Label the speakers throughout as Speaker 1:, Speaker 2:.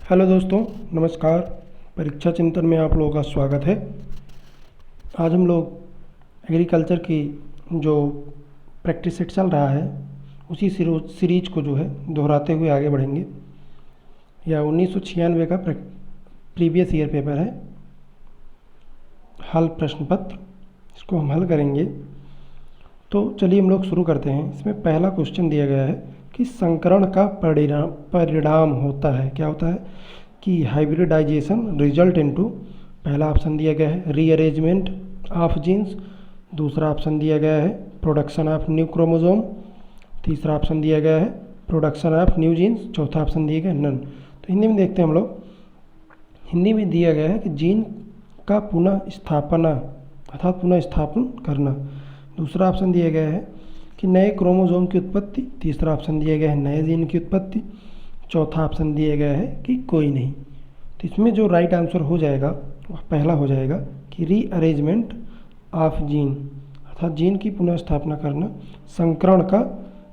Speaker 1: Hello दोस्तों, नमस्कार। परीक्षा चिंतन में आप लोगों का स्वागत है। आज हम लोग एग्रीकल्चर की जो प्रैक्टिस सेट चल रहा है उसी सीरीज को जो है दोहराते हुए आगे बढ़ेंगे। यह 1996 का प्रीवियस ईयर पेपर है, हल प्रश्न पत्र। इसको हम हल करेंगे। तो चलिए हम लोग शुरू करते हैं। इसमें पहला क्वेश्चन दिया गया है कि संकरण का परिणाम होता है, क्या होता है कि हाइब्रिडाइजेशन रिजल्ट इनटू, पहला ऑप्शन दिया गया है रीअरेंजमेंट ऑफ जीन्स, दूसरा ऑप्शन दिया गया है प्रोडक्शन ऑफ न्यू क्रोमोसोम, तीसरा ऑप्शन दिया गया है प्रोडक्शन ऑफ न्यू जीन्स, चौथा ऑप्शन दिया गया नन। तो हिंदी में देखते हैं हम लोग। हिंदी में दिया गया है कि जीन का पुनः स्थापना अर्थात पुनः स्थापन करना, दूसरा ऑप्शन दिया गया है कि नए क्रोमोसोम की उत्पत्ति, तीसरा ऑप्शन दिया गया है नए जीन की उत्पत्ति, चौथा ऑप्शन दिया गया है कि कोई नहीं। तो इसमें जो राइट आंसर हो जाएगा वह पहला हो जाएगा कि रीअरेंजमेंट ऑफ जीन अर्थात जीन की पुनः स्थापना करना संकरण का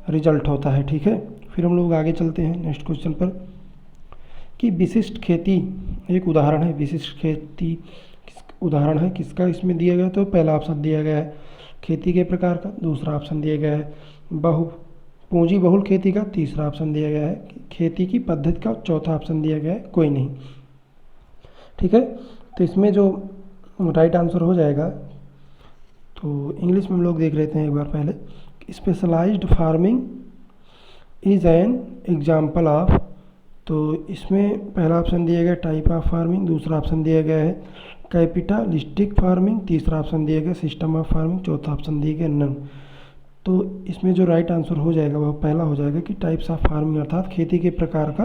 Speaker 1: रिजल्ट होता है। ठीक है, फिर हम लोग आगे चलते हैं नेक्स्ट क्वेश्चन पर कि विशिष्ट खेती एक उदाहरण है। विशिष्ट खेती उदाहरण है किसका इसमें दिया गया? तो पहला ऑप्शन दिया गया है खेती के प्रकार का, दूसरा ऑप्शन दिया गया है पूंजी बहुल खेती का, तीसरा ऑप्शन दिया गया है खेती की पद्धति का, चौथा ऑप्शन दिया गया है कोई नहीं। ठीक है, तो इसमें जो राइट आंसर हो जाएगा, तो इंग्लिश में हम लोग देख लेते हैं एक बार पहले। Specialised farming is an example of, तो इसमें पहला ऑप्शन दिया गया टाइप ऑफ फार्मिंग, दूसरा ऑप्शन दिया गया है कैपिटलिस्टिक फार्मिंग, तीसरा ऑप्शन दिया गया सिस्टम ऑफ फार्मिंग, चौथा ऑप्शन दिया गया नन। तो इसमें जो राइट आंसर हो जाएगा वह पहला हो जाएगा कि टाइप्स ऑफ फार्मिंग अर्थात खेती के प्रकार का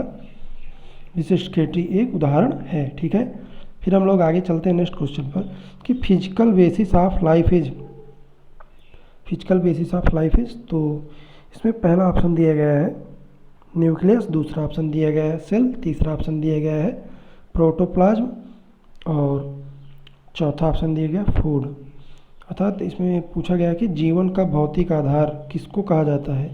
Speaker 1: विशिष्ट खेती एक उदाहरण है। ठीक है, फिर हम लोग आगे चलते हैं नेक्स्ट क्वेश्चन पर कि physical basis of life is, physical basis of life is, तो इसमें पहला ऑप्शन दिया गया है न्यूक्लियस, दूसरा ऑप्शन दिया गया है सेल, तीसरा ऑप्शन दिया गया है प्रोटोप्लाज्म और चौथा ऑप्शन दिया गया फूड। अर्थात इसमें पूछा गया कि जीवन का भौतिक आधार किसको कहा जाता है?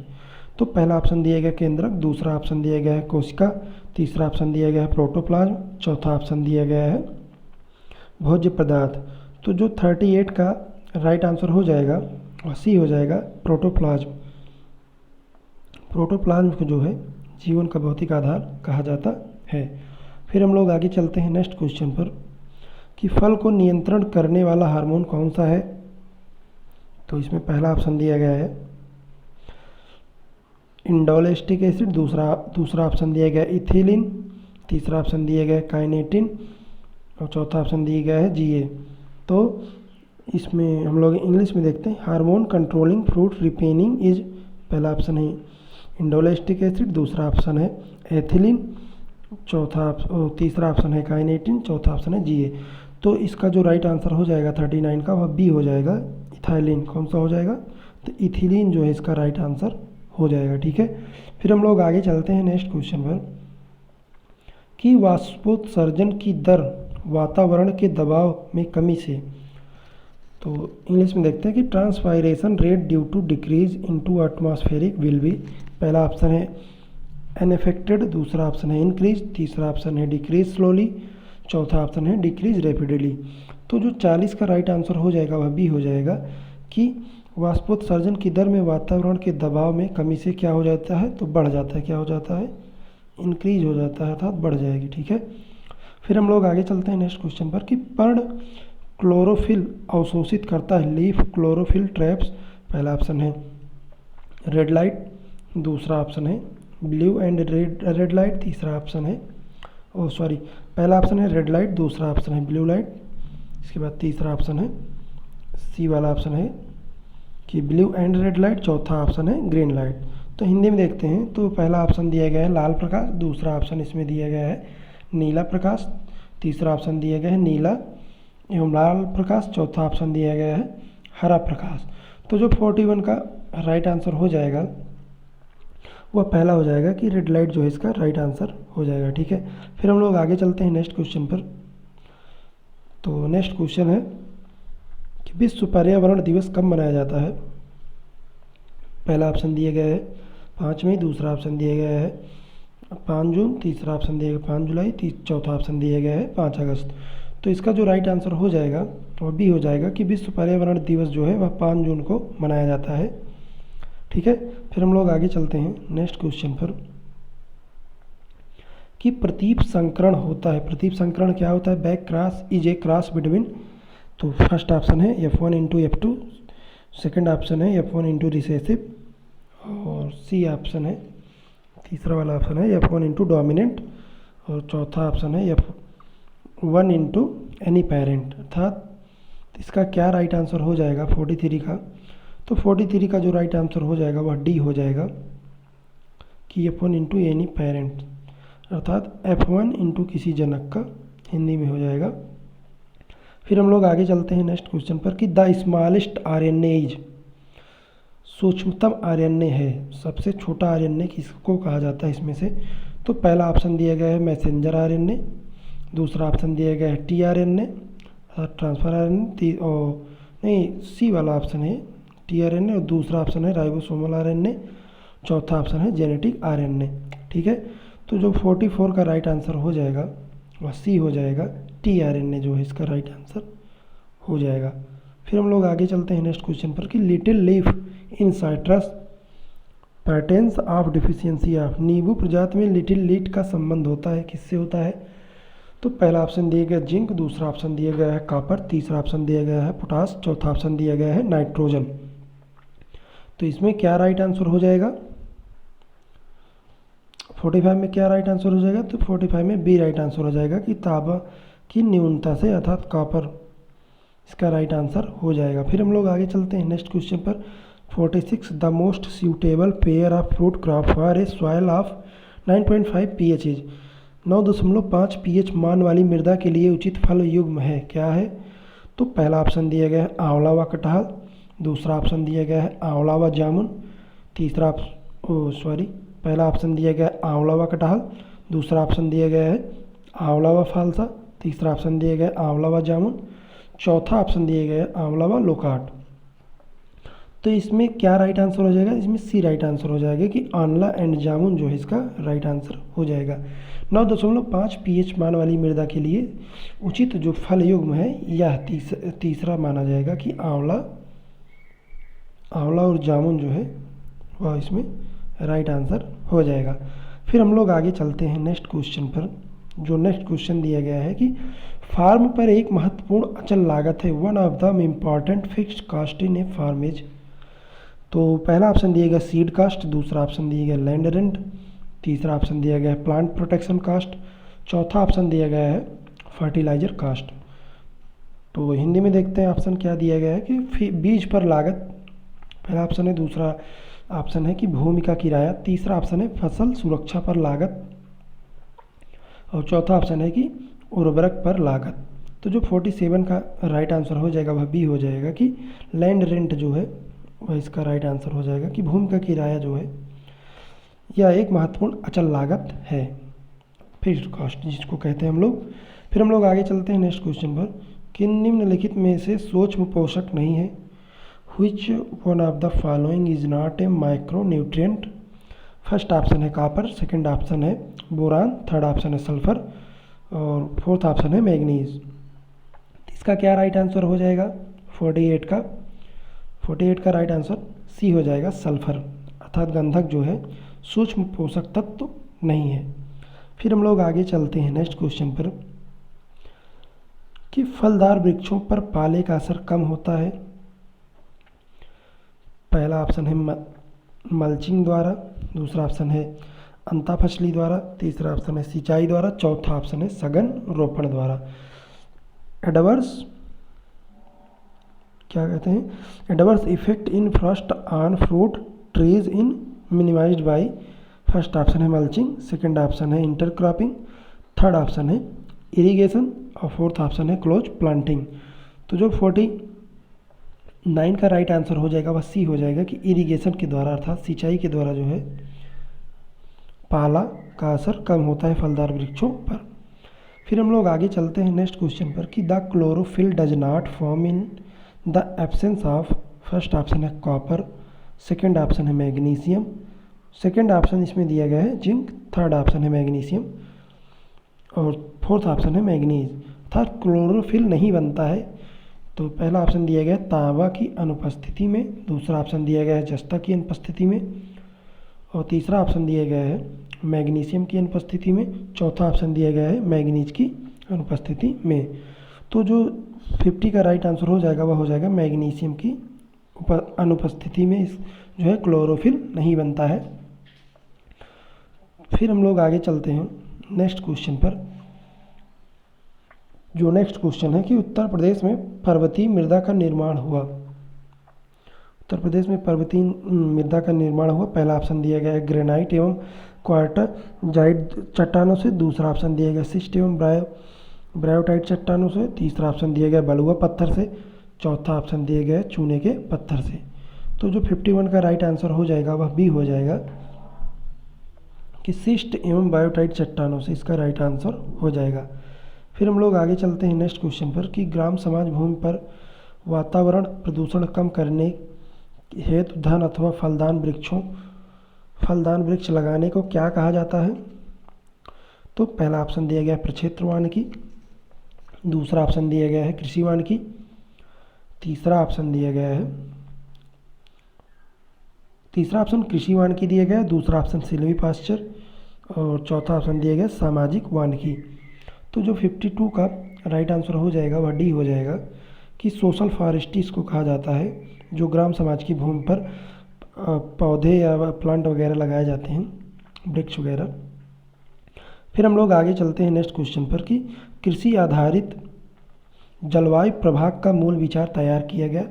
Speaker 1: तो पहला ऑप्शन दिया गया केंद्रक, दूसरा ऑप्शन दिया गया है कोशिका, तीसरा ऑप्शन दिया गया है प्रोटोप्लाज्म, चौथा ऑप्शन दिया गया है भोज्य पदार्थ। तो जो 38 का राइट आंसर हो जाएगा और सी हो जाएगा प्रोटोप्लाज्म। प्रोटोप्लाज्म को जो है जीवन का भौतिक आधार कहा जाता है। फिर हम लोग आगे चलते हैं नेक्स्ट क्वेश्चन पर कि फल को नियंत्रण करने वाला हार्मोन कौन सा है? तो इसमें पहला ऑप्शन दिया गया है इंडोलेस्टिक एसिड, दूसरा ऑप्शन दिया गया इथिलीन, तीसरा ऑप्शन दिया गया काइनेटिन और चौथा ऑप्शन दिया गया है जीए। तो इसमें हम लोग इंग्लिश में देखते हैं हार्मोन कंट्रोलिंग फ्रूट रिपेनिंग इज, पहला ऑप्शन है इंडोलेस्टिक एसिड, दूसरा ऑप्शन है एथिलीन, तीसरा ऑप्शन है काइनेटिन, चौथा ऑप्शन है जीए। तो इसका जो राइट आंसर हो जाएगा 39 का वह बी हो जाएगा इथाइलिन। कौन सा हो जाएगा? तो इथिलीन जो है इसका राइट आंसर हो जाएगा। ठीक है, फिर हम लोग आगे चलते हैं नेक्स्ट क्वेश्चन पर कि वाष्पोत्सर्जन की दर वातावरण के दबाव में कमी से, तो इंग्लिश में देखते हैं कि transpiration rate due to decrease into atmospheric will be, पहला ऑप्शन है अनएफेक्टेड, दूसरा ऑप्शन है इंक्रीज, तीसरा ऑप्शन है डिक्रीज स्लोली, चौथा ऑप्शन है डिक्रीज रैपिडली। तो जो 40 का राइट आंसर हो जाएगा वह बी हो जाएगा कि वाष्पोत्सर्जन की दर में वातावरण के दबाव में कमी से क्या हो जाता है? तो बढ़ जाता है। क्या हो जाता है? इंक्रीज हो जाता है अर्थात बढ़ जाएगी। ठीक है, फिर हम लोग आगे चलते हैं नेक्स्ट क्वेश्चन पर कि पर्ण क्लोरोफिल अवशोषित करता है लीफ क्लोरोफिल ट्रैप्स, पहला ऑप्शन है रेड लाइट, दूसरा ऑप्शन है ब्लू एंड रेड लाइट, तीसरा ऑप्शन है पहला ऑप्शन है रेड लाइट, दूसरा ऑप्शन है ब्लू लाइट, इसके बाद तीसरा ऑप्शन है सी वाला ऑप्शन है कि ब्लू एंड रेड लाइट, चौथा ऑप्शन है ग्रीन लाइट। तो हिंदी में देखते हैं तो पहला ऑप्शन दिया गया है लाल प्रकाश, दूसरा ऑप्शन इसमें दिया गया है नीला प्रकाश, तीसरा ऑप्शन दिया गया है नीला एवं लाल प्रकाश, चौथा ऑप्शन दिया गया है हरा प्रकाश। तो जो 41 का राइट आंसर हो जाएगा वह पहला हो जाएगा कि रेड लाइट जो है इसका राइट आंसर हो जाएगा। ठीक है, फिर हम लोग आगे चलते हैं नेक्स्ट क्वेश्चन पर। तो नेक्स्ट क्वेश्चन है कि विश्व पर्यावरण दिवस कब मनाया जाता है? पहला ऑप्शन दिया गया है 5 मई, दूसरा ऑप्शन दिया गया है 5 जून, तीसरा ऑप्शन दिया गया 5 जुलाई, चौथा ऑप्शन दिया गया है 5 अगस्त। तो इसका जो राइट आंसर हो जाएगा वह बी हो जाएगा कि विश्व पर्यावरण दिवस जो है वह 5 जून को मनाया जाता है। ठीक है, फिर हम लोग आगे चलते हैं नेक्स्ट क्वेश्चन पर कि प्रतीप संकरण होता है। प्रतीप संकरण क्या होता है? Back cross is a cross between, तो फर्स्ट ऑप्शन है F1 into F2, second option है F1 इंटू रिसेसिव, और सी ऑप्शन है, तीसरा वाला ऑप्शन है F1 इंटू डोमिनेंट, और चौथा ऑप्शन है F1 इंटू एनी पेरेंट। अर्थात इसका क्या राइट आंसर हो जाएगा 43 का? तो 43 का जो राइट आंसर हो जाएगा वह डी हो जाएगा कि F1 इंटू एनी पेरेंट, अर्थात F1 इंटू किसी जनक का हिंदी में हो जाएगा। फिर हम लोग आगे चलते हैं नेक्स्ट क्वेश्चन पर कि द स्मॉलेस्ट आरएनए इज, सूक्ष्मतम आरएनए है, सबसे छोटा आरएनए किसको कहा जाता है इसमें से? तो पहला ऑप्शन दिया गया है मैसेंजर आरएनए, दूसरा ऑप्शन दिया गया है टीआरएनए ट्रांसफर आरएनए, और नहीं सी वाला ऑप्शन है टीआरएनए, और दूसरा ऑप्शन है राइबोसोमल आरएनए, चौथा ऑप्शन है जेनेटिक आरएनए। ठीक है, तो जो 44 का राइट आंसर हो जाएगा वह सी हो जाएगा, टीआरएनए जो है इसका राइट आंसर हो जाएगा। फिर हम लोग आगे चलते हैं नेक्स्ट क्वेश्चन पर कि little leaf in citrus patterns of deficiency of, नींबू प्रजाति में लिटिल लीफ का संबंध होता है, किससे होता है? तो पहला ऑप्शन दिया गया जिंक, दूसरा ऑप्शन दिया गया है कॉपर, तीसरा ऑप्शन दिया गया है पोटास, चौथा ऑप्शन दिया गया है नाइट्रोजन। तो इसमें क्या राइट आंसर हो जाएगा? 45 में क्या राइट आंसर हो जाएगा? तो 45 में बी राइट आंसर हो जाएगा कि तांबा की न्यूनता से, अर्थात कॉपर इसका राइट आंसर हो जाएगा। फिर हम लोग आगे चलते हैं नेक्स्ट क्वेश्चन पर 46 the most suitable pair of fruit crop for a soil of 9.5 pH is, 9.5 pH मान वाली मृदा के लिए उचित फल युग्म है, क्या है? तो पहला ऑप्शन दिया गया है आंवला व कटहल, दूसरा ऑप्शन दिया गया है आंवला व जामुन, पहला ऑप्शन दिया गया है आंवला व कटहल, दूसरा ऑप्शन दिया गया है आंवला व फालसा, तीसरा ऑप्शन दिया गया है आंवला व जामुन, चौथा ऑप्शन दिया गया है आंवला व लोकाट। तो इसमें क्या राइट आंसर हो जाएगा? इसमें सी राइट आंसर हो जाएगा कि आंवला एंड जामुन जो है इसका राइट आंसर हो जाएगा। 9.5 pH मान वाली मृदा के लिए उचित जो फल युग्म है यह तीसरा माना जाएगा कि आंवला और जामुन जो है वह इसमें राइट आंसर हो जाएगा। फिर हम लोग आगे चलते हैं नेक्स्ट क्वेश्चन पर। जो नेक्स्ट क्वेश्चन दिया गया है कि फार्म पर एक महत्वपूर्ण अचल लागत है, one of the important fixed cost in a फार्मेज। तो पहला ऑप्शन दिया गया सीड कास्ट, दूसरा ऑप्शन दिया गया लैंड रेंट, तीसरा ऑप्शन दिया गया है प्लांट प्रोटेक्शन कास्ट, चौथा ऑप्शन दिया गया है फर्टिलाइजर कास्ट। तो हिंदी में देखते हैं ऑप्शन क्या दिया गया है कि बीज पर लागत पहला ऑप्शन है, दूसरा ऑप्शन है कि भूमि का किराया, तीसरा ऑप्शन है फसल सुरक्षा पर लागत, और चौथा ऑप्शन है कि उर्वरक पर लागत। तो जो 47 का राइट आंसर हो जाएगा वह बी हो जाएगा कि लैंड रेंट जो है वह इसका राइट आंसर हो जाएगा कि भूमि का किराया जो है यह एक महत्वपूर्ण अचल लागत है, फिक्स्ड कॉस्ट जिसको कहते हैं हम लोग। फिर हम लोग आगे चलते हैं नेक्स्ट क्वेश्चन पर कि निम्नलिखित में से सूक्ष्म पोषक नहीं है, which one of the following is not a micronutrient? First option है कॉपर, सेकंड ऑप्शन है बोरान, थर्ड ऑप्शन है सल्फर, और फोर्थ ऑप्शन है मैग्नीज। इसका क्या राइट आंसर हो जाएगा 48 का राइट आंसर सी हो जाएगा सल्फर, अर्थात गंधक जो है सूक्ष्म पोषक तत्व तो नहीं है। फिर हम लोग आगे चलते हैं नेक्स्ट क्वेश्चन पर कि फलदार वृक्षों पर पाले का असर कम होता है। पहला ऑप्शन है मल्चिंग द्वारा, दूसरा ऑप्शन है अंताफसली द्वारा, तीसरा ऑप्शन है सिंचाई द्वारा, चौथा ऑप्शन है सघन रोपण द्वारा। एडवर्स क्या कहते हैं? Adverse effect in frost on fruit trees in minimised by, first option है मल्चिंग, सेकंड ऑप्शन है इंटरक्रॉपिंग, थर्ड ऑप्शन है इरिगेशन, और फोर्थ ऑप्शन है क्लोज प्लांटिंग। तो जो 49 का राइट आंसर हो जाएगा वह सी हो जाएगा कि इरिगेशन के द्वारा, अर्थात सिंचाई के द्वारा जो है पाला का असर कम होता है फलदार वृक्षों पर। फिर हम लोग आगे चलते हैं नेक्स्ट क्वेश्चन पर कि the chlorophyll does not form in the absence of, first option है कॉपर, सेकंड ऑप्शन है मैग्नीशियम, सेकेंड ऑप्शन इसमें दिया गया है जिंक, थर्ड ऑप्शन है मैग्नीशियम और फोर्थ ऑप्शन है मैग्नीज। अर्थात क्लोरोफिल नहीं बनता है। तो पहला ऑप्शन दिया गया है तांबा की अनुपस्थिति में, दूसरा ऑप्शन दिया गया है जस्ता की अनुपस्थिति में और तीसरा ऑप्शन दिया गया है मैग्नीशियम की अनुपस्थिति में, चौथा ऑप्शन दिया गया है मैग्नीज की अनुपस्थिति में। तो जो 50 का राइट आंसर हो जाएगा वह हो जाएगा मैग्नीशियम की अनुपस्थिति में इस जो है क्लोरोफिल नहीं बनता है। फिर हम लोग आगे चलते हैं नेक्स्ट क्वेश्चन पर। जो नेक्स्ट क्वेश्चन है कि उत्तर प्रदेश में पर्वतीय मृदा का निर्माण हुआ। उत्तर प्रदेश में पर्वतीय मृदा का निर्माण हुआ। पहला ऑप्शन दिया गया है ग्रेनाइट एवं क्वार्टरजाइट चट्टानों से, दूसरा ऑप्शन दिया गया सिस्ट एवं ब्रायोटाइट चट्टानों से, तीसरा ऑप्शन दिया गया बलुआ पत्थर से, चौथा ऑप्शन दिया गया चूने के पत्थर से। तो जो 51 का राइट आंसर हो जाएगा वह बी हो जाएगा कि सिस्ट एवं बायोटाइट चट्टानों से इसका राइट आंसर हो जाएगा। फिर हम लोग आगे चलते हैं नेक्स्ट क्वेश्चन पर कि ग्राम समाज भूमि पर वातावरण प्रदूषण कम करने हेतु धन अथवा फलदान वृक्ष लगाने को क्या कहा जाता है। तो पहला ऑप्शन दिया गया है प्रक्षेत्र वानिकी, दूसरा ऑप्शन दिया गया है कृषि वानिकी, तीसरा ऑप्शन कृषि वानिकी दिया गया है, दूसरा ऑप्शन सिल्वी पास्चर और चौथा ऑप्शन दिया गया सामाजिक वानिकी। तो जो 52 का राइट आंसर हो जाएगा वह डी हो जाएगा कि सोशल फॉरेस्ट्री इसको कहा जाता है, जो ग्राम समाज की भूमि पर पौधे या प्लांट वगैरह लगाए जाते हैं, वृक्ष वगैरह। फिर हम लोग आगे चलते हैं नेक्स्ट क्वेश्चन पर कि कृषि आधारित जलवायु प्रभाग का मूल विचार तैयार किया गया।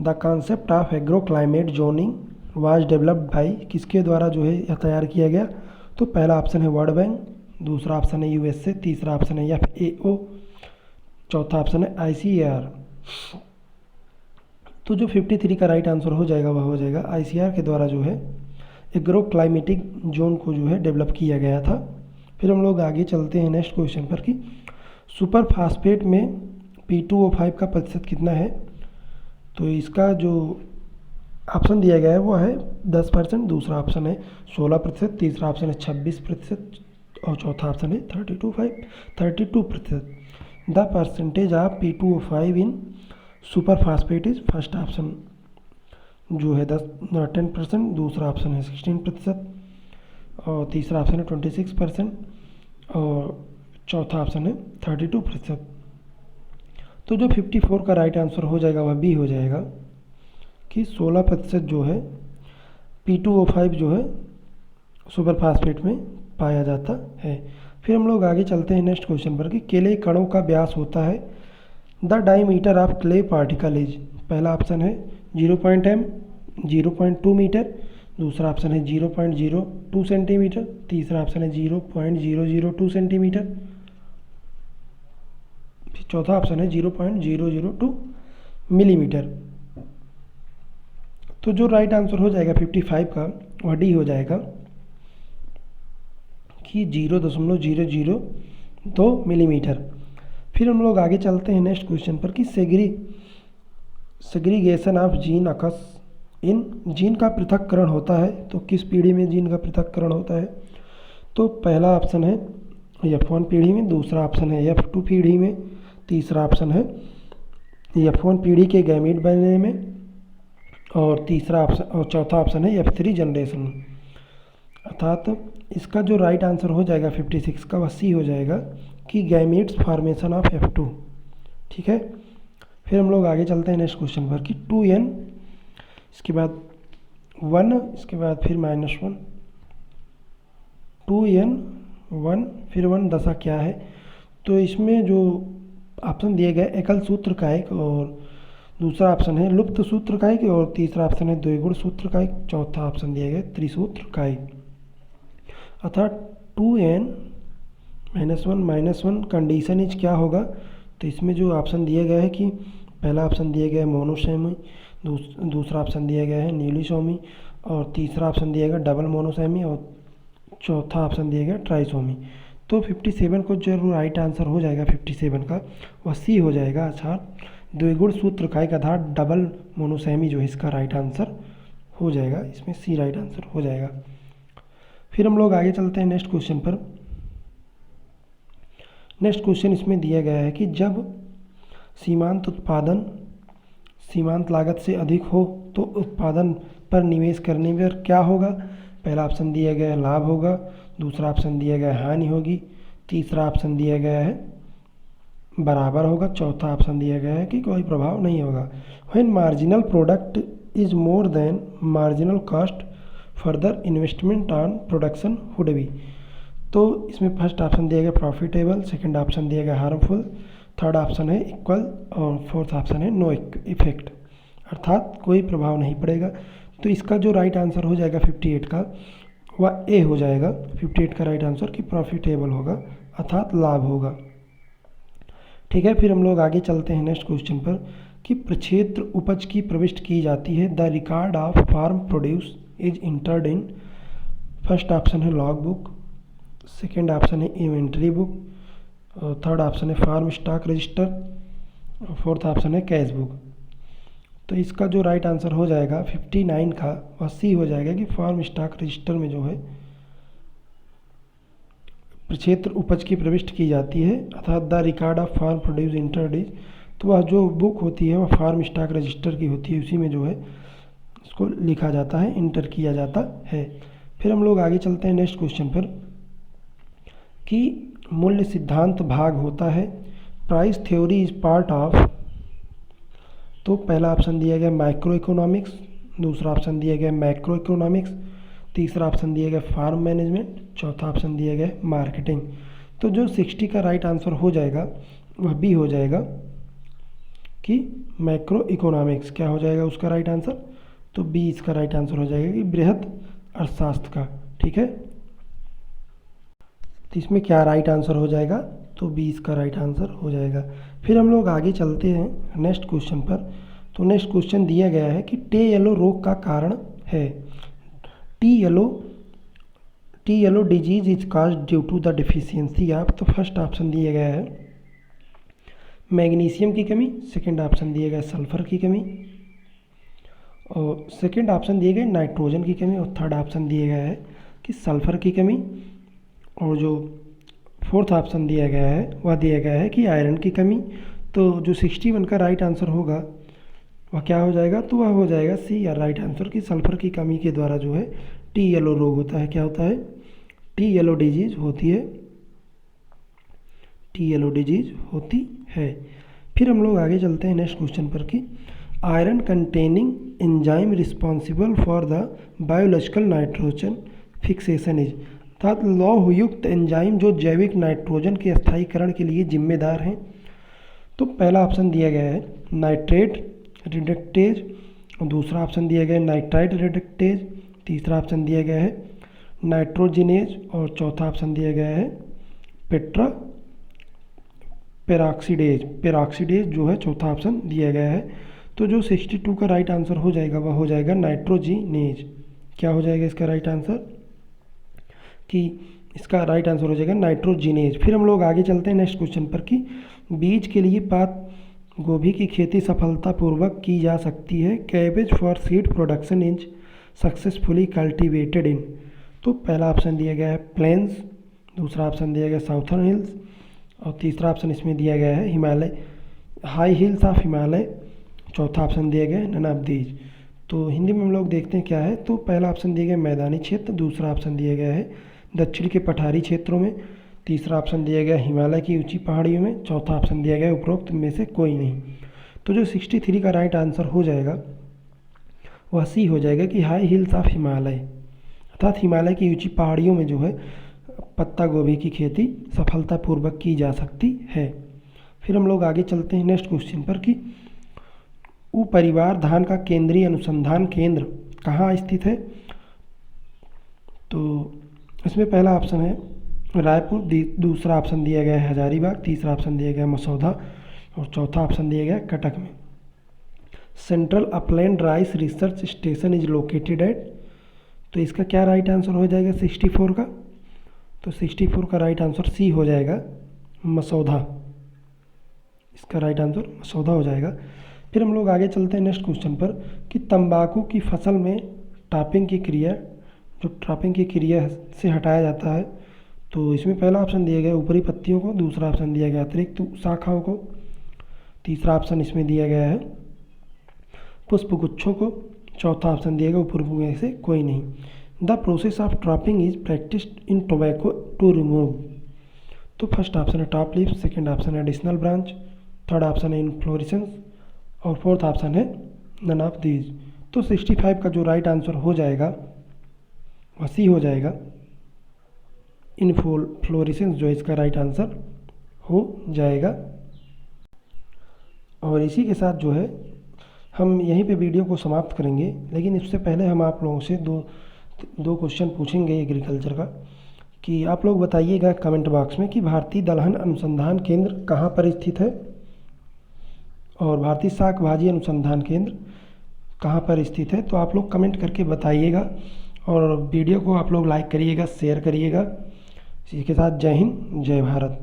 Speaker 1: The concept of agro climate zoning was developed by, किसके द्वारा जो है यह तैयार किया गया। तो पहला ऑप्शन है वर्ल्ड बैंक, दूसरा ऑप्शन है यूएसए, तीसरा ऑप्शन है FAO, चौथा ऑप्शन है ICAR। तो जो 53 का राइट आंसर हो जाएगा वह हो जाएगा ICAR के द्वारा जो है एग्रो क्लाइमेटिक जोन को जो है डेवलप किया गया था। फिर हम लोग आगे चलते हैं नेक्स्ट क्वेश्चन पर कि सुपर फास्फेट में P2O5 का प्रतिशत कितना है। तो इसका जो ऑप्शन दिया गया है वो है 10%, दूसरा ऑप्शन है 16%, तीसरा ऑप्शन है 26% और चौथा ऑप्शन है 32%। The percentage of P2O5 in super phosphate is, first option जो है 10% दूसरा ऑप्शन है 16% और तीसरा ऑप्शन है 26% और चौथा ऑप्शन है 32%। तो जो 54 का राइट आंसर हो जाएगा वह बी हो जाएगा कि 16% जो है P2O5 जो है सुपर फास्फेट में पाया जाता है। फिर हम लोग आगे चलते हैं नेक्स्ट क्वेश्चन पर कि केले कणों का व्यास होता है। The diameter of clay particle is, पहला ऑप्शन है 0.2 मीटर, दूसरा ऑप्शन है 0.02 सेंटीमीटर, तीसरा ऑप्शन है 0.002 सेंटीमीटर, चौथा ऑप्शन है 0.002 मिलीमीटर। तो जो राइट आंसर हो जाएगा 55 का वह डी हो जाएगा कि 0.002 मिलीमीटर। फिर हम लोग आगे चलते हैं नेक्स्ट क्वेश्चन पर कि segregation of gene अकस in, gene का पृथक्करण होता है तो किस पीढ़ी में जीन का पृथक्करण होता है। तो पहला ऑप्शन है F1 पीढ़ी में, दूसरा ऑप्शन है F2 पीढ़ी में, तीसरा ऑप्शन है F1 पीढ़ी के गैमीट बनने में और तीसरा ऑप्शन और चौथा ऑप्शन है F3 जनरेशन। अर्थात इसका जो राइट आंसर हो जाएगा 56 का वह सी हो जाएगा कि गैमीट्स फॉर्मेशन ऑफ F2। ठीक है। फिर हम लोग आगे चलते हैं नेक्स्ट क्वेश्चन पर कि 2n, इसके बाद 1, इसके बाद फिर -1, 2n 1 फिर 1 दशा क्या है। तो इसमें जो ऑप्शन दिए गए एकल सूत्र कायिक और दूसरा ऑप्शन है लुप्त सूत्र कायिक और तीसरा ऑप्शन है द्विगुण सूत्र कायिक, चौथा ऑप्शन दिया गया त्रिसूत्र कायिक। अर्थात 2n -1 कंडीशन इज क्या होगा। तो इसमें जो ऑप्शन दिया गया है कि पहला ऑप्शन दिया गया है मोनोसेमी, दूसरा ऑप्शन दिया गया है नीलिसोमी और तीसरा ऑप्शन दिया गया डबल मोनोसेमी और चौथा ऑप्शन दिया गया ट्राइसोमी। तो 57 को जो राइट आंसर हो जाएगा 57 का वह सी हो जाएगा। अर्थात द्विगुण सूत्र का एक आधार डबल मोनोसेमी जो है इसका राइट आंसर हो जाएगा, इसमें सी राइट आंसर हो जाएगा। फिर हम लोग आगे चलते हैं नेक्स्ट क्वेश्चन पर। नेक्स्ट क्वेश्चन इसमें दिया गया है कि जब सीमांत उत्पादन सीमांत लागत से अधिक हो तो उत्पादन पर निवेश करने पर क्या होगा। पहला ऑप्शन दिया गया है लाभ होगा, दूसरा ऑप्शन दिया गया है हानि होगी, तीसरा ऑप्शन दिया गया है बराबर होगा, चौथा ऑप्शन दिया गया है कि कोई प्रभाव नहीं होगा। When marginal product is more than marginal cost further investment on production would be. तो इसमें फर्स्ट ऑप्शन दिया गया प्रॉफिटेबल, सेकंड ऑप्शन दिया गया हार्मफुल, थर्ड ऑप्शन है इक्वल और फोर्थ ऑप्शन है नो इफेक्ट, अर्थात कोई प्रभाव नहीं पड़ेगा। तो इसका जो राइट आंसर हो जाएगा 58 का वह ए हो जाएगा। 58 का राइट आंसर कि प्रॉफिटेबल होगा अर्थात लाभ होगा। ठीक है, फिर हम लोग आगे चलते हैं नेक्स्ट क्वेश्चन पर कि प्रक्षेत्र उपज की प्रविष्ट की जाती है। The record of farm produce is entered in. First option है लॉग बुक, सेकेंड ऑप्शन है इन्वेंट्री बुक, थर्ड ऑप्शन है farm stock register, fourth option है कैश बुक। तो इसका जो राइट आंसर हो जाएगा 59 का वह सी हो जाएगा कि फार्म स्टॉक रजिस्टर में जो है प्रक्षेत्र उपज की प्रविष्ट की जाती है अर्थात the record of farm produce entered is. तो वह जो बुक होती है वह फार्म स्टॉक रजिस्टर की होती है, उसी में जो है उसको लिखा जाता है, इंटर किया जाता है। फिर हम लोग आगे चलते हैं नेक्स्ट क्वेश्चन पर कि मूल्य सिद्धांत भाग होता है। Price theory is part of. तो पहला ऑप्शन दिया गया माइक्रो इकोनॉमिक्स, दूसरा ऑप्शन दिया गया मैक्रो इकोनॉमिक्स, तीसरा ऑप्शन दिया गया फार्म मैनेजमेंट, चौथा ऑप्शन दिया गया मार्केटिंग। तो जो 60 का राइट आंसर हो जाएगा वह बी हो जाएगा कि मैक्रो इकोनॉमिक्स। क्या हो जाएगा उसका राइट आंसर, तो बी इसका राइट आंसर हो जाएगा कि बृहद अर्थशास्त्र का। ठीक है, तो इसमें क्या राइट आंसर हो जाएगा, तो 20 का राइट आंसर हो जाएगा। फिर हम लोग आगे चलते हैं नेक्स्ट क्वेश्चन पर। तो नेक्स्ट क्वेश्चन दिया गया है कि टे येलो रोग का कारण है। Tea yellow disease is caused due to the deficiency of. तो फर्स्ट ऑप्शन दिया गया है मैग्नीशियम की कमी, सेकंड ऑप्शन दिया गया सल्फर की कमी, और सेकंड ऑप्शन दिए गए नाइट्रोजन की कमी, और थर्ड ऑप्शन दिया गया है कि सल्फर की कमी, और जो फोर्थ ऑप्शन दिया गया है वह दिया गया है कि आयरन की कमी। तो जो 61 का राइट आंसर होगा वह क्या हो जाएगा, तो वह हो जाएगा सी या राइट आंसर कि सल्फर की कमी के द्वारा जो है टी येलो रोग होता है। क्या होता है, टी येलो डिजीज होती है, टी येलो डिजीज होती है। फिर हम लोग आगे चलते हैं नेक्स्ट क्वेश्चन पर कि iron containing enzyme responsible for the biological nitrogen fixation is. अर्थात लौह युक्त एंजाइम जो जैविक नाइट्रोजन के स्थायीकरण के लिए जिम्मेदार हैं। तो पहला ऑप्शन दिया गया है नाइट्रेट रिडक्टेज, और दूसरा ऑप्शन दिया गया है नाइट्राइट रिडक्टेज, तीसरा ऑप्शन दिया गया है नाइट्रोजिनेज, और चौथा ऑप्शन दिया गया है पेरॉक्सीडेज जो है चौथा ऑप्शन दिया गया है। तो जो 62 का राइट आंसर हो जाएगा वह हो जाएगा नाइट्रोजिनेज। क्या हो जाएगा इसका राइट आंसर, कि इसका राइट आंसर हो जाएगा नाइट्रोजिनेज। फिर हम लोग आगे चलते हैं नेक्स्ट क्वेश्चन पर कि बीज के लिए पात गोभी की खेती सफलतापूर्वक की जा सकती है। Cabbage for seed production is successfully cultivated in. तो पहला ऑप्शन दिया गया है प्लेन्स, दूसरा ऑप्शन दिया गया साउथर्न हिल्स, और तीसरा ऑप्शन इसमें दिया गया है Himalaya high heels of Himalaya, चौथा ऑप्शन दिया गया है नन ऑफ दीज। तो हिंदी में हम लोग देखते हैं क्या है, तो पहला ऑप्शन दिया गया मैदानी क्षेत्र, दूसरा ऑप्शन दिया गया है दक्षिण के पठारी क्षेत्रों में, तीसरा ऑप्शन दिया गया हिमालय की ऊंची पहाड़ियों में, चौथा ऑप्शन दिया गया उपरोक्त में से कोई नहीं। तो जो 63 का राइट आंसर हो जाएगा वह सी हो जाएगा कि हाई हिल्स ऑफ हिमालय, अर्थात हिमालय की ऊंची पहाड़ियों में जो है पत्ता गोभी की खेती सफलतापूर्वक की जा सकती है। फिर हम लोग आगे चलते हैं नेक्स्ट क्वेश्चन पर कि उपरिवार धान का केंद्रीय अनुसंधान केंद्र कहाँ स्थित है। तो इसमें पहला ऑप्शन है रायपुर, दूसरा ऑप्शन दिया गया है हजारीबाग, तीसरा ऑप्शन दिया गया मसौदा, और चौथा ऑप्शन दिया गया कटक में। Central upland rice research station is located at. तो इसका क्या राइट आंसर हो जाएगा 64 का, तो 64 का राइट आंसर सी हो जाएगा मसौदा, इसका राइट आंसर मसौदा हो जाएगा। फिर हम लोग आगे चलते हैं नेक्स्ट क्वेश्चन पर कि तंबाकू की फसल में टॉपिंग की क्रिया, जो ट्रॉपिंग की क्रिया से हटाया जाता है, तो इसमें पहला ऑप्शन दिया गया ऊपरी पत्तियों को, दूसरा ऑप्शन दिया गया अतिरिक्त शाखाओं को, तीसरा ऑप्शन इसमें दिया गया है पुष्पगुच्छों को, चौथा ऑप्शन दिया गया ऊपर में से कोई नहीं। The process of topping is practised in tobacco to remove. तो फर्स्ट ऑप्शन है टॉप लीफ, सेकेंड ऑप्शन है एडिशनल ब्रांच, थर्ड ऑप्शन है इन्फ्लोरेसेंस और फोर्थ ऑप्शन है नन ऑफ दीज। तो 65 का जो राइट आंसर हो जाएगा वह सी हो जाएगा, इन्फ्लोरेसेंस जो इसका राइट आंसर हो जाएगा। और इसी के साथ जो है हम यहीं पे वीडियो को समाप्त करेंगे, लेकिन इससे पहले हम आप लोगों से दो क्वेश्चन पूछेंगे एग्रीकल्चर का, कि आप लोग बताइएगा कमेंट बॉक्स में कि भारतीय दलहन अनुसंधान केंद्र कहाँ पर स्थित है और भारतीय शाक भाजी अनुसंधान केंद्र कहाँ पर स्थित है। तो आप लोग कमेंट करके बताइएगा और वीडियो को आप लोग लाइक करिएगा, शेयर करिएगा। इसी के साथ जय हिंद, जय भारत।